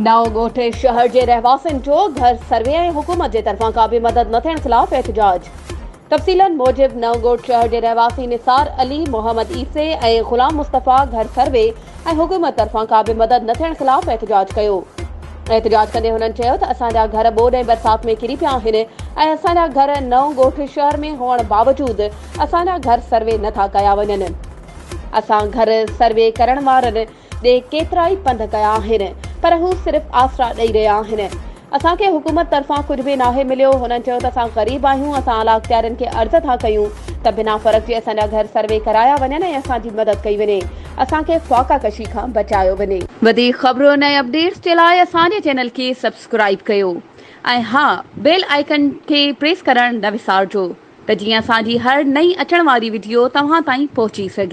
नवगोठ शहर के रहवासियों जो घर सर्वे ऐं हुकूमत के तरफा का भी मदद न थियण खिलाफ एहतजाज। तफ़सीलन मूजिब नवगोठ शहर के रहवासी निसार अली, मोहम्मद ईसे ऐं गुलाम मुस्तफ़ा घर सर्वे ऐं हुकूमत तरफा का भी मदद न थियण खिलाफ एहतजाज कयो। एहतजाज कंदे हुननि चयो त असांजा घर ॿोॾ ऐं बरसात में किरी पिया आहिनि ऐं असांजा घर नवगोठ शहर में हुअण बावजूद असांजा घर सर्वे नथा कया वञनि। असां घर सर्वे करण वारनि ॾे केतिरा ई पंध कया आहिनि पर हू सिर्फ़ आसरा ॾेई रहिया आहिनि। असांखे हुकूमत तरफा कुझु बि नाहे मिलियो। हुननि चयो त असां ग़रीब आहियूं, असां आला अख़्तियारनि खे अर्ज़ था कयूं त बिना फ़र्क़ जे असांजा घर सर्वे कराया वञनि ऐं असांजी मदद कई वञे, असांखे फ़ाक़ा कशी खां बचायो वञे। वधीक ख़बरुनि ऐं अपडेट्स जे लाइ असांजे चैनल खे सब्सक्राइब कयो ऐं हा, बेल आइकन खे प्रेस करणु न विसारिजो त जीअं असांजी हर नई अचण वारी वीडियो तव्हां ताईं पहुची सघे।